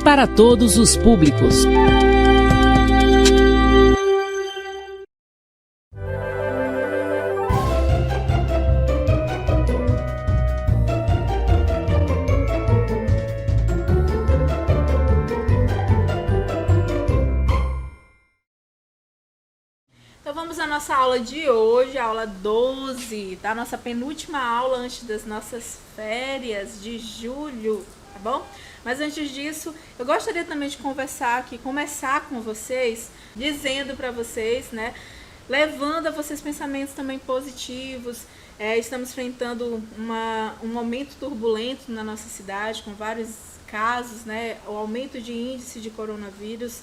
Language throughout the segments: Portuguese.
para todos os públicos. Então vamos à nossa aula de hoje, a aula 12, tá? Nossa penúltima aula antes das nossas férias de julho, tá bom? Mas antes disso, eu gostaria também de conversar aqui, começar com vocês, dizendo para vocês, né? Levando a vocês pensamentos também positivos. Estamos enfrentando um momento turbulento na nossa cidade, com vários casos, né? O aumento de índice de coronavírus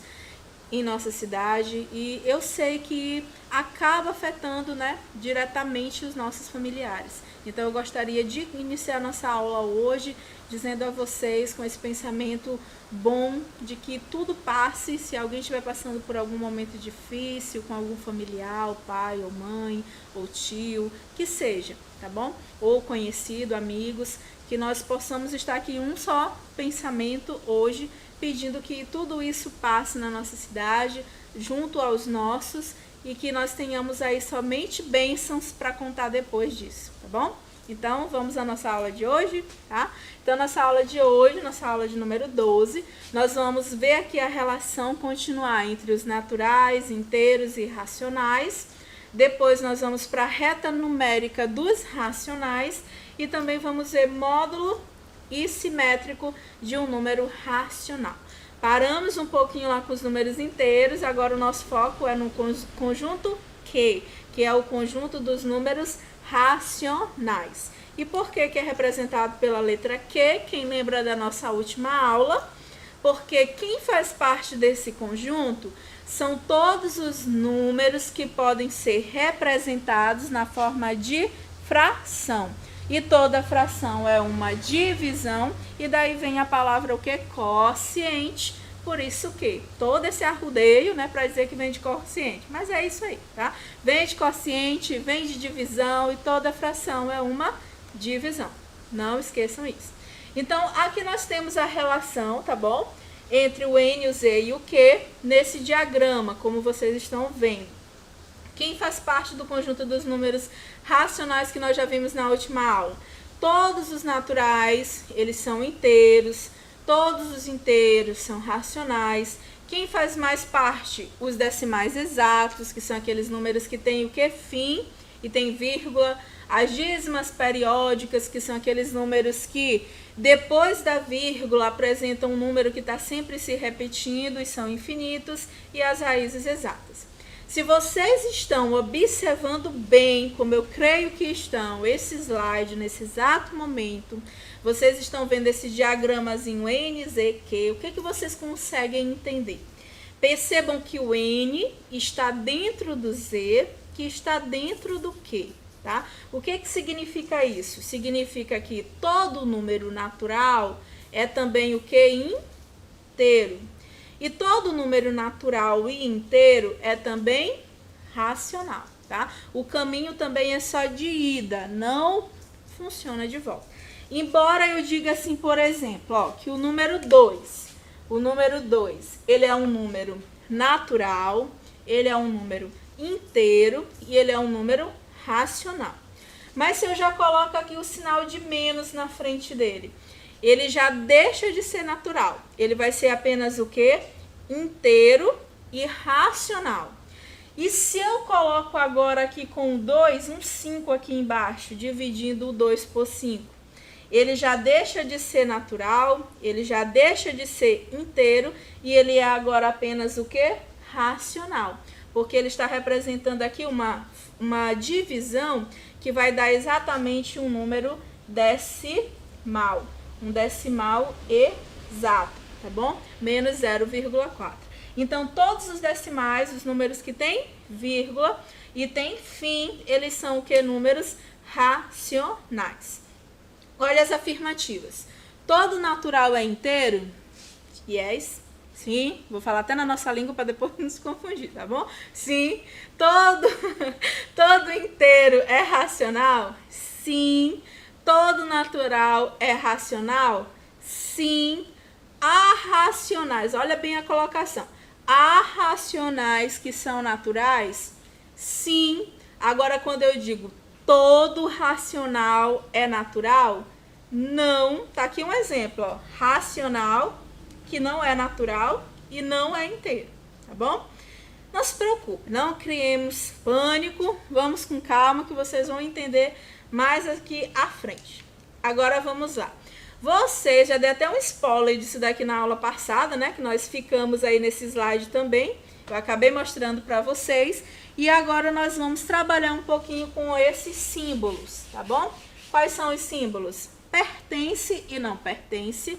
em nossa cidade, e eu sei que acaba afetando, né, diretamente os nossos familiares. Então eu gostaria de iniciar nossa aula hoje dizendo a vocês com esse pensamento bom de que tudo passe. Se alguém estiver passando por algum momento difícil com algum familiar, pai ou mãe ou tio, que seja, tá bom? Ou conhecido, amigos, que nós possamos estar aqui em um só pensamento hoje, pedindo que tudo isso passe na nossa cidade, junto aos nossos, e que nós tenhamos aí somente bênçãos para contar depois disso, tá bom? Então, vamos à nossa aula de hoje, tá? Então, nossa aula de hoje, nossa aula de número 12, nós vamos ver aqui a relação continuar entre os naturais, inteiros e racionais. Depois, nós vamos para a reta numérica dos racionais e também vamos ver módulo e simétrico de um número racional. Paramos um pouquinho lá com os números inteiros, agora o nosso foco é no conjunto Q, que é o conjunto dos números racionais. E por que é representado pela letra Q? Quem lembra da nossa última aula? Porque quem faz parte desse conjunto são todos os números que podem ser representados na forma de fração. E toda fração é uma divisão, e daí vem a palavra o que? Quociente. Por isso que todo esse arrudeio, né, para dizer que vem de quociente. Mas é isso aí, tá? Vem de quociente, vem de divisão, e toda fração é uma divisão. Não esqueçam isso. Então, aqui nós temos a relação, tá bom? Entre o N, o Z e o Q, nesse diagrama, como vocês estão vendo. Quem faz parte do conjunto dos números racionais que nós já vimos na última aula? Todos os naturais, eles são inteiros, todos os inteiros são racionais. Quem faz mais parte? Os decimais exatos, que são aqueles números que têm o que? Fim e tem vírgula. As dízimas periódicas, que são aqueles números que depois da vírgula apresentam um número que está sempre se repetindo e são infinitos. E as raízes exatas. Se vocês estão observando bem, como eu creio que estão, esse slide nesse exato momento, vocês estão vendo esse diagramazinho N, Z, Q, o que vocês conseguem entender? Percebam que o N está dentro do Z, que está dentro do Q, tá? O que significa isso? Significa que todo número natural é também o que? Inteiro. E todo número natural e inteiro é também racional, tá? O caminho também é só de ida, não funciona de volta. Embora eu diga assim, por exemplo, ó, que o número 2, ele é um número natural, ele é um número inteiro e ele é um número racional. Mas se eu já coloco aqui o sinal de menos na frente dele, ele já deixa de ser natural. Ele vai ser apenas o quê? Inteiro e racional. E se eu coloco agora aqui com 2, um 5 aqui embaixo, dividindo o 2 por 5, ele já deixa de ser natural, ele já deixa de ser inteiro e ele é agora apenas o quê? Racional. Porque ele está representando aqui uma divisão que vai dar exatamente um número decimal. Um decimal exato, tá bom? Menos 0,4. Então, todos os decimais, os números que têm vírgula e tem fim, eles são o que? Números racionais. Olha as afirmativas. Todo natural é inteiro? Yes. Sim. Vou falar até na nossa língua para depois não se confundir, tá bom? Sim. Todo inteiro é racional? Sim. Todo natural é racional? Sim. há racionais, olha bem a colocação. Há racionais que são naturais? Sim. Agora, quando eu digo todo racional é natural, não. Tá aqui um exemplo, ó. Racional que não é natural e não é inteiro, tá bom? Não se preocupe, não criemos pânico, vamos com calma que vocês vão entender mais aqui à frente. Agora vamos lá. Você já deu até um spoiler disso daqui na aula passada, né? Que nós ficamos aí nesse slide também. Eu acabei mostrando para vocês. E agora nós vamos trabalhar um pouquinho com esses símbolos, tá bom? Quais são os símbolos? Pertence e não pertence.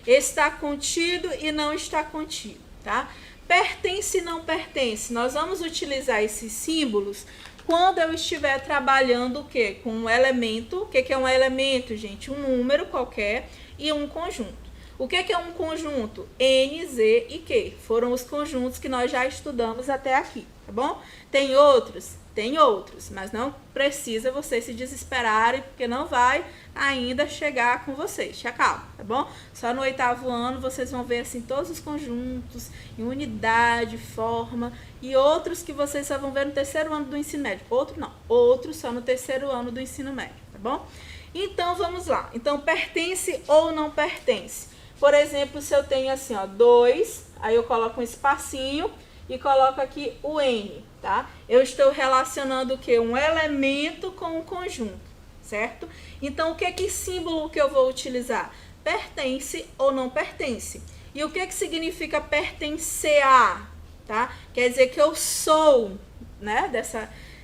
Está contido e não está contido, tá? Pertence e não pertence. Nós vamos utilizar esses símbolos quando eu estiver trabalhando o quê? Com um elemento. O que é um elemento, gente? Um número qualquer e um conjunto. O que é um conjunto? N, Z e Q. Foram os conjuntos que nós já estudamos até aqui, tá bom? Tem outros? Tem outros, mas não precisa vocês se desesperarem, porque não vai ainda chegar com vocês. Te calma, tá bom? Só no 8º ano vocês vão ver assim todos os conjuntos, em unidade, forma, e outros que vocês só vão ver no 3º ano do ensino médio. Outro não, outros só no 3º ano do ensino médio, tá bom? Então vamos lá. Então pertence ou não pertence? Por exemplo, se eu tenho assim, ó, 2, aí eu coloco um espacinho e coloco aqui o N, tá? Eu estou relacionando o quê? Um elemento com um conjunto, certo? Então, o que símbolo que eu vou utilizar? Pertence ou não pertence. E o que significa pertencer a, tá? Quer dizer que eu sou, né,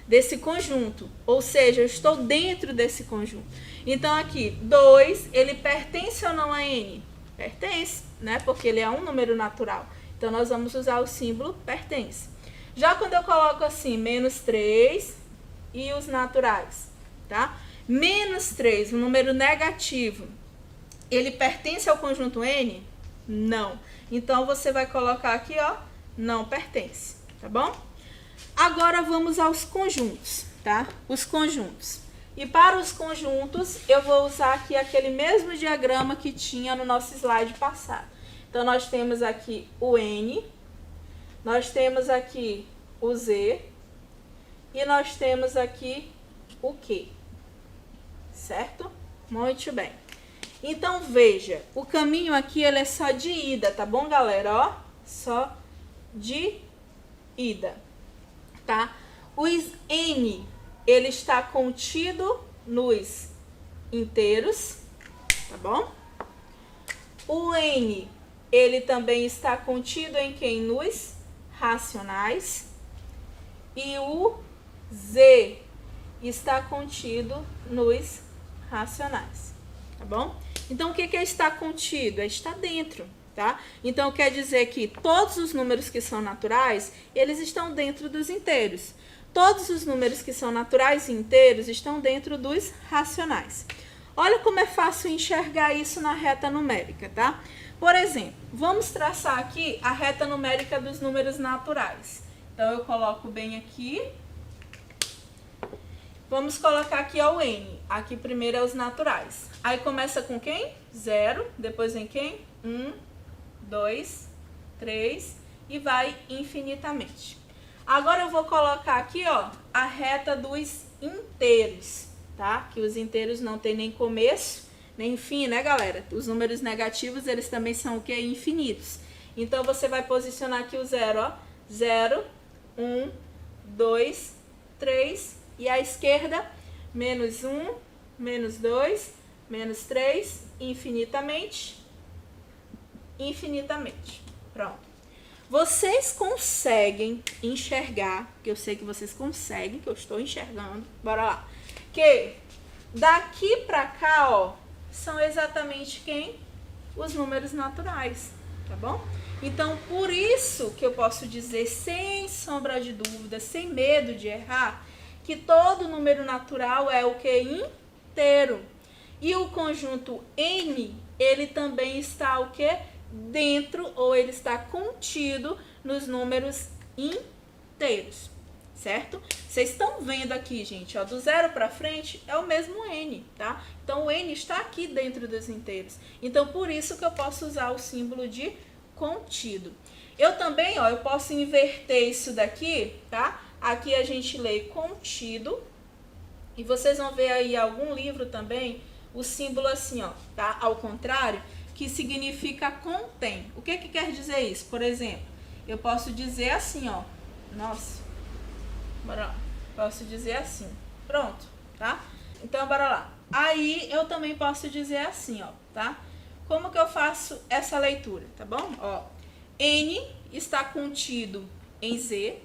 desse conjunto. Ou seja, eu estou dentro desse conjunto. Então, aqui, 2, ele pertence ou não a N? Pertence, né? Porque ele é um número natural. Então, nós vamos usar o símbolo pertence. Já quando eu coloco assim, menos 3 e os naturais, tá? Menos 3, um número negativo, ele pertence ao conjunto N? Não. Então, você vai colocar aqui, ó, não pertence, tá bom? Agora, vamos aos conjuntos, tá? Os conjuntos. E para os conjuntos, eu vou usar aqui aquele mesmo diagrama que tinha no nosso slide passado. Então, nós temos aqui o N, nós temos aqui o Z e nós temos aqui o Q, certo? Muito bem. Então, veja, o caminho aqui ele é só de ida, tá bom, galera? Ó, só de ida, tá? Os N, ele está contido nos inteiros, tá bom? O N, ele também está contido em quem? Nos racionais. E o Z está contido nos racionais, tá bom? Então, o que é estar contido? É estar dentro, tá? Então, quer dizer que todos os números que são naturais, eles estão dentro dos inteiros. Todos os números que são naturais e inteiros estão dentro dos racionais. Olha como é fácil enxergar isso na reta numérica, tá? Por exemplo, vamos traçar aqui a reta numérica dos números naturais. Então, eu coloco bem aqui. Vamos colocar aqui ó, o N. Aqui primeiro é os naturais. Aí começa com quem? 0. Depois vem quem? 1, 2, 3 e vai infinitamente. Agora eu vou colocar aqui ó, a reta dos inteiros, tá? Que os inteiros não tem nem começo, nem fim, né, galera? Os números negativos, eles também são o quê? Infinitos. Então, você vai posicionar aqui o 0, ó. 0, 1, 2, 3. E à esquerda, menos 1, menos 2, menos 3, infinitamente. Infinitamente. Pronto. Vocês conseguem enxergar, que eu sei que vocês conseguem, que eu estou enxergando. Bora lá. Que daqui pra cá, ó, são exatamente quem? Os números naturais, tá bom? Então, por isso que eu posso dizer, sem sombra de dúvida, sem medo de errar, que todo número natural é o que? Inteiro. E o conjunto N, ele também está o que? Dentro, ou ele está contido nos números inteiros, certo? Vocês estão vendo aqui, gente, ó, do 0 para frente é o mesmo N, tá? Então, o N está aqui dentro dos inteiros. Então, por isso que eu posso usar o símbolo de contido. Eu também, ó, eu posso inverter isso daqui, tá? Aqui a gente lê contido. E vocês vão ver aí em algum livro também o símbolo assim, ó, tá? Ao contrário, que significa contém. O que quer dizer isso? Por exemplo, eu posso dizer assim, ó. Nossa. Bora lá. Posso dizer assim. Pronto, tá? Então, bora lá. Aí, eu também posso dizer assim, ó, tá? Como que eu faço essa leitura, tá bom? Ó, N está contido em Z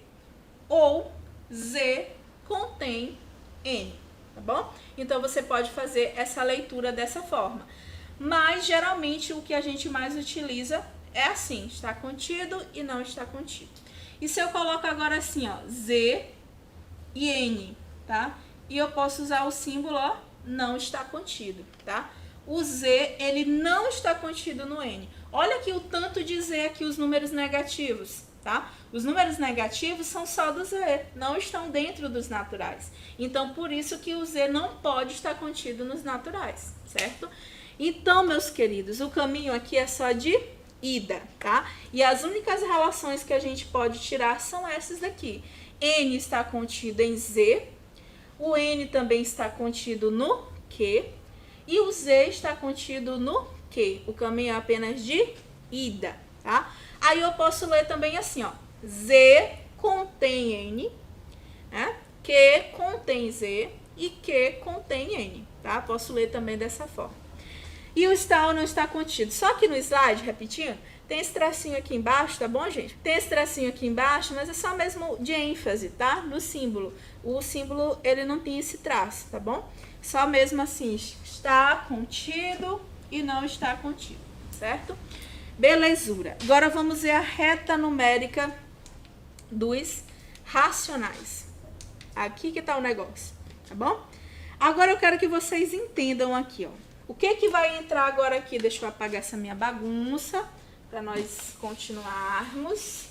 ou Z contém N, tá bom? Então, você pode fazer essa leitura dessa forma. Mas, geralmente, o que a gente mais utiliza é assim, está contido e não está contido. E se eu coloco agora assim, ó, Z e N, tá? E eu posso usar o símbolo, ó, não está contido, tá? O Z, ele não está contido no N. Olha aqui o tanto de Z aqui, os números negativos, tá? Os números negativos são só do Z, não estão dentro dos naturais. Então, por isso que o Z não pode estar contido nos naturais, certo? Então, meus queridos, o caminho aqui é só de ida, tá? E as únicas relações que a gente pode tirar são essas daqui. N está contido em Z, o N também está contido no Q, e o Z está contido no Q. O caminho é apenas de ida, tá? Aí eu posso ler também assim, ó. Z contém N, né? Q contém Z e Q contém N, tá? Posso ler também dessa forma. E o está ou não está contido. Só que no slide, repetindo, tem esse tracinho aqui embaixo, tá bom, gente? Tem esse tracinho aqui embaixo, mas é só mesmo de ênfase, tá? No símbolo. O símbolo, ele não tem esse traço, tá bom? Só mesmo assim, está contido e não está contido, certo? Belezura. Agora vamos ver a reta numérica dos racionais. Aqui que tá o negócio, tá bom? Agora eu quero que vocês entendam aqui, ó. O que vai entrar agora aqui? Deixa eu apagar essa minha bagunça para nós continuarmos.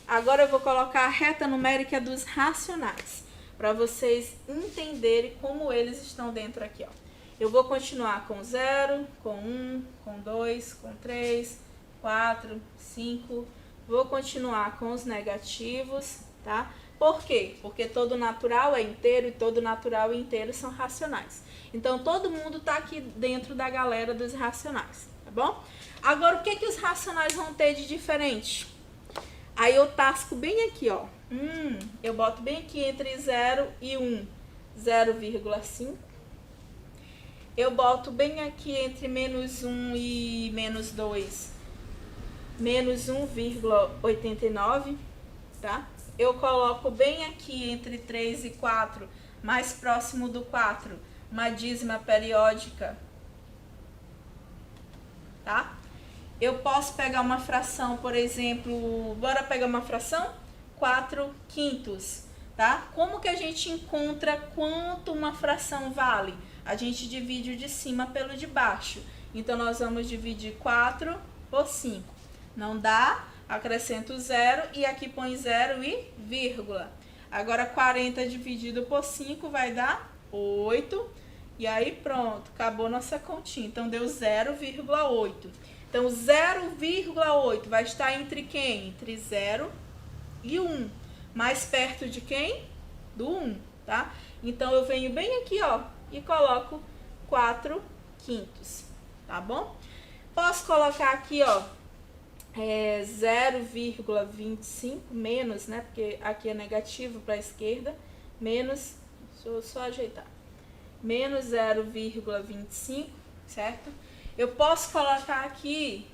Agora eu vou colocar a reta numérica dos racionais, para vocês entenderem como eles estão dentro aqui, ó. Eu vou continuar com 0, com 1, com 2, com 3, 4, 5. Vou continuar com os negativos, tá? Por quê? Porque todo natural é inteiro e todo natural e inteiro são racionais. Então, todo mundo tá aqui dentro da galera dos racionais, tá bom? Agora, o que os racionais vão ter de diferente? Aí eu tasco bem aqui, ó. Eu boto bem aqui entre 0 e 1, 0,5. Eu boto bem aqui entre menos 1 e menos 2, menos 1,89, tá? Eu coloco bem aqui entre 3 e 4, mais próximo do 4, uma dízima periódica, tá? Eu posso pegar uma fração, por exemplo, bora pegar uma fração? 4/5, tá? Como que a gente encontra quanto uma fração vale? A gente divide o de cima pelo de baixo. Então, nós vamos dividir 4 por 5. Não dá? Acrescento 0 e aqui põe 0 e vírgula. Agora, 40 dividido por 5 vai dar 8. E aí, pronto, acabou nossa continha. Então, deu 0,8. Então, 0,8 vai estar entre quem? Entre 0 e 1. Mais perto de quem? Do 1, tá? Então, eu venho bem aqui, ó, e coloco 4/5, tá bom? Posso colocar aqui, ó, 0,25 menos, né? Porque aqui é negativo para a esquerda, menos, deixa eu só ajeitar, menos 0,25, certo? Eu posso colocar aqui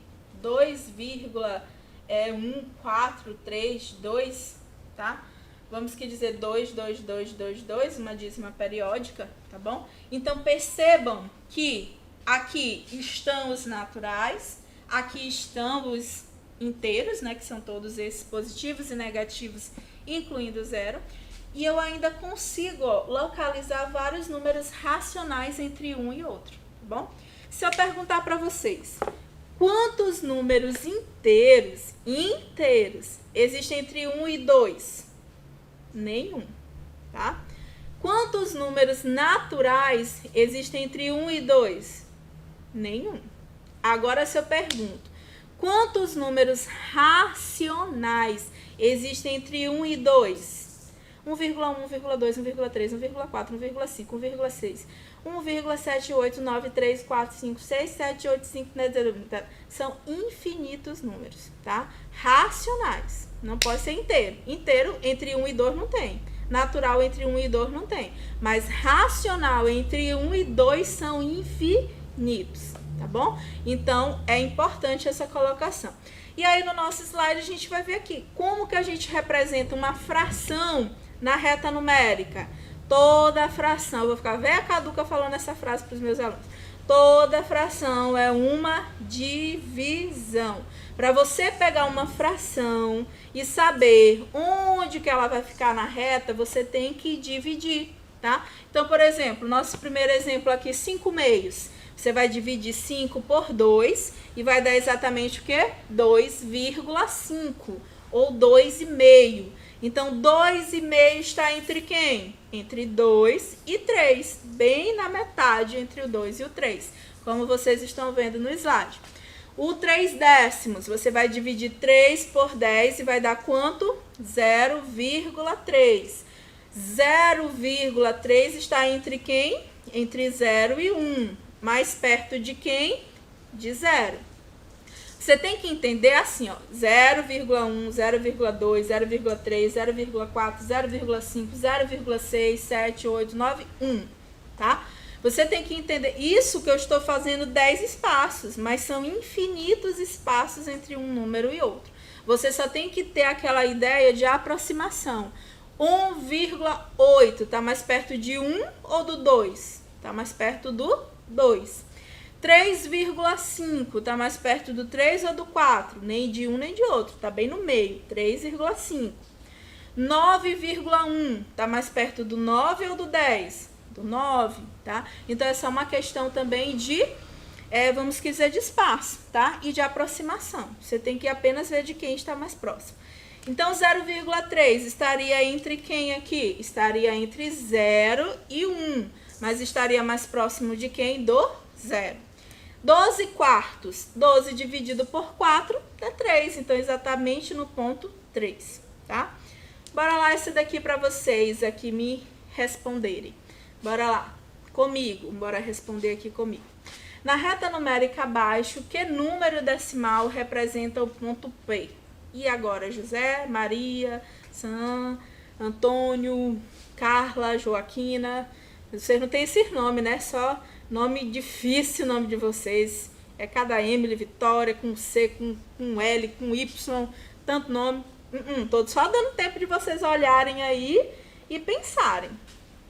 2,143,2, tá? Vamos que dizer 2, 2, 2, 2, 2, uma dízima periódica, tá bom? Então, percebam que aqui estão os naturais, aqui estão os inteiros, né, que são todos esses positivos e negativos, incluindo zero. E eu ainda consigo, ó, localizar vários números racionais entre um e outro, tá bom? Se eu perguntar para vocês, quantos números inteiros existem entre 1 e 2? Nenhum, tá? Quantos números naturais existem entre 1 e 2? Nenhum. Agora, se eu pergunto, quantos números racionais existem entre 1 e 2? 1,1, 1,2, 1,3, 1,4, 1,5, 1,6, 1,789, 4, 5, 6, 7, 8, 5, 9, são infinitos números, tá? Racionais. Não pode ser inteiro. Inteiro entre 1 e 2 não tem. Natural entre 1 e 2 não tem. Mas racional entre 1 e 2 são infinitos, tá bom? Então, é importante essa colocação. E aí, no nosso slide, a gente vai ver aqui como que a gente representa uma fração na reta numérica. Toda fração, eu vou ficar velha caduca falando essa frase para os meus alunos. Toda fração é uma divisão. Para você pegar uma fração e saber onde que ela vai ficar na reta, você tem que dividir, tá? Então, por exemplo, nosso primeiro exemplo aqui, 5 meios. Você vai dividir 5 por 2 e vai dar exatamente o quê? 2,5 ou 2,5. Então, 2,5 está entre quem? Entre 2 e 3, bem na metade entre o 2 e o 3, como vocês estão vendo no slide. O 3 décimos, você vai dividir 3 por 10 e vai dar quanto? 0,3. 0,3 está entre quem? Entre 0 e 1. Mais perto de quem? De 0. Você tem que entender assim, ó, 0,1, 0,2, 0,3, 0,4, 0,5, 0,6, 7, 8, 9, 1, tá? Você tem que entender isso que eu estou fazendo 10 espaços, mas são infinitos espaços entre um número e outro. Você só tem que ter aquela ideia de aproximação. 1,8 tá mais perto de 1 ou do 2? Tá mais perto do 2. 3,5 tá mais perto do 3 ou do 4? Nem de um nem de outro, tá bem no meio, 3,5. 9,1 tá mais perto do 9 ou do 10? Do 9, tá? Então, é só uma questão também de, vamos dizer, de espaço, tá? E de aproximação. Você tem que apenas ver de quem está mais próximo. Então, 0,3 estaria entre quem aqui? Estaria entre 0 e 1, mas estaria mais próximo de quem? Do 0. 12 quartos, 12 dividido por 4 é 3, então exatamente no ponto 3, tá? Bora lá esse daqui para vocês aqui me responderem. Bora lá, comigo, bora responder aqui comigo. Na reta numérica abaixo, que número decimal representa o ponto P? E agora, José, Maria, Sam, Antônio, Carla, Joaquina, vocês não têm esse nome, né? Só nome difícil, o nome de vocês. É cada Emily, Vitória, com C, com L, com Y, tanto nome. Tô só dando tempo de vocês olharem aí e pensarem,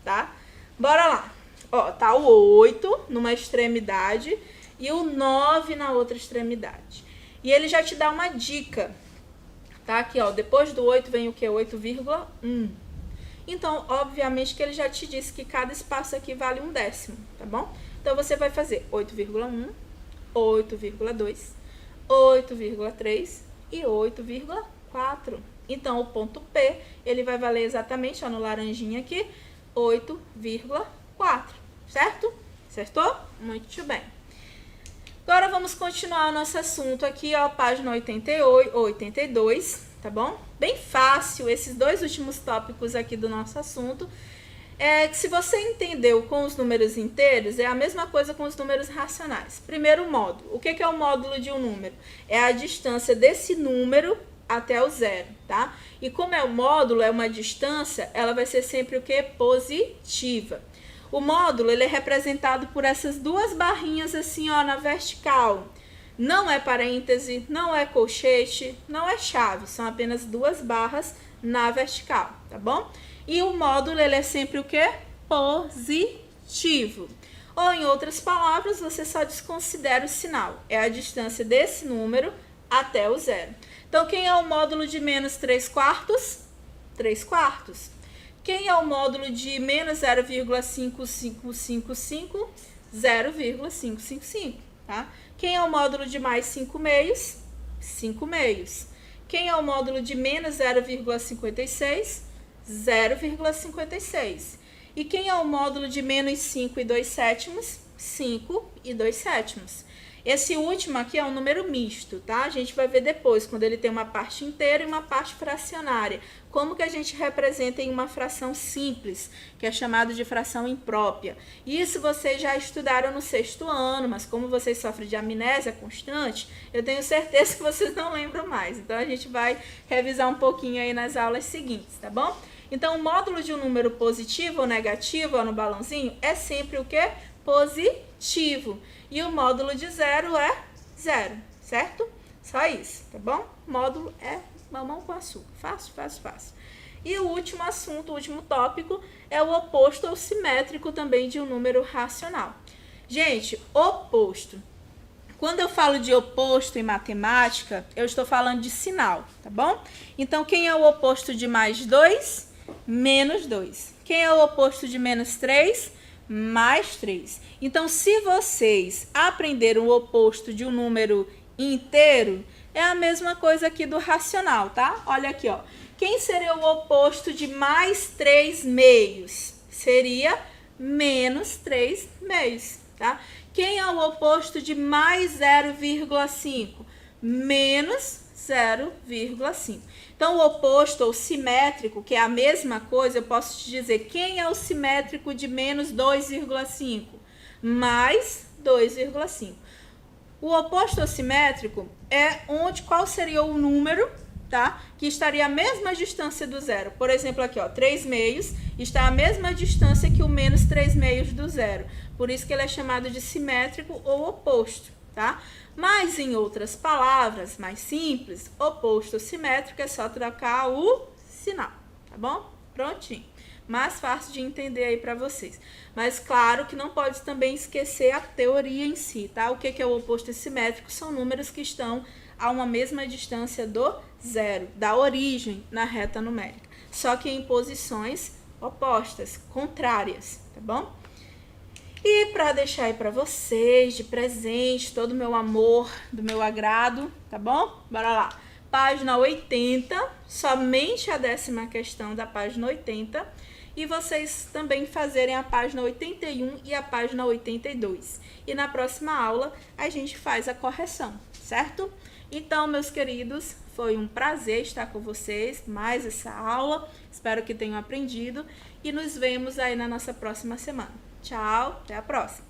tá? Bora lá. Ó, tá o 8 numa extremidade e o 9 na outra extremidade. E ele já te dá uma dica, tá? Aqui, ó, depois do 8 vem o que? 8,1. Então, obviamente que ele já te disse que cada espaço aqui vale 1/10, tá bom? Então, você vai fazer 8,1, 8,2, 8,3 e 8,4. Então, o ponto P, ele vai valer exatamente, ó, no laranjinha aqui, 8,4, certo? Acertou? Muito bem. Agora, vamos continuar o nosso assunto aqui, ó, página 88, 82, tá bom? Bem fácil, esses dois últimos tópicos aqui do nosso assunto. Se você entendeu com os números inteiros, é a mesma coisa com os números racionais. Primeiro módulo. O que é o módulo de um número? É a distância desse número até o zero, tá? E como é o módulo, é uma distância, ela vai ser sempre o que? Positiva. O módulo, ele é representado por essas duas barrinhas assim, ó, na vertical. Não é parêntese, não é colchete, não é chave, são apenas duas barras na vertical, tá bom? E o módulo, ele é sempre o quê? Positivo. Ou, em outras palavras, você só desconsidera o sinal. É a distância desse número até o zero. Então, quem é o módulo de menos 3/4? 3/4. Quem é o módulo de menos 0,5555? 0,555, tá? Quem é o módulo de mais 5 meios? 5 meios. Quem é o módulo de menos 0,56? 0,56. E quem é o módulo de menos 5 e 2 sétimos? 5 e 2 sétimos. Esse último aqui é um número misto, tá? A gente vai ver depois, quando ele tem uma parte inteira e uma parte fracionária. Como que a gente representa em uma fração simples, que é chamado de fração imprópria. Isso vocês já estudaram no 6º ano, mas como vocês sofrem de amnésia constante, eu tenho certeza que vocês não lembram mais. Então, a gente vai revisar um pouquinho aí nas aulas seguintes, tá bom? Então, o módulo de um número positivo ou negativo, ó, no balãozinho, é sempre o quê? Positivo. E o módulo de 0 é 0, certo? Só isso, tá bom? Módulo é mamão com açúcar. Fácil, fácil, fácil. E o último assunto, o último tópico, é o oposto ou simétrico também de um número racional. Gente, oposto. Quando eu falo de oposto em matemática, eu estou falando de sinal, tá bom? Então, quem é o oposto de mais 2? Menos 2. Quem é o oposto de menos 3? Mais 3. Então, se vocês aprenderam o oposto de um número inteiro, é a mesma coisa aqui do racional, tá? Olha aqui, ó. Quem seria o oposto de mais 3 meios? Seria menos 3 meios, tá? Quem é o oposto de mais 0,5? Menos 0,5. Então, o oposto ou simétrico, que é a mesma coisa, eu posso te dizer quem é o simétrico de menos 2,5? Mais 2,5. O oposto ou simétrico é qual seria o número, tá? Que estaria à mesma distância do zero. Por exemplo, aqui, ó, 3 meios está à mesma distância que o menos 3 meios do zero. Por isso que ele é chamado de simétrico ou oposto, tá? Mas, em outras palavras mais simples, oposto ou simétrico é só trocar o sinal, tá bom? Prontinho. Mais fácil de entender aí para vocês. Mas, claro que não pode também esquecer a teoria em si, tá? O que é o oposto e simétrico? São números que estão a uma mesma distância do zero, da origem na reta numérica. Só que em posições opostas, contrárias, tá bom? E para deixar aí para vocês de presente todo o meu amor, do meu agrado, tá bom? Bora lá. Página 80, somente a 10ª questão da página 80. E vocês também fazerem a página 81 e a página 82. E na próxima aula a gente faz a correção, certo? Então, meus queridos, foi um prazer estar com vocês mais essa aula. Espero que tenham aprendido e nos vemos aí na nossa próxima semana. Tchau, até a próxima!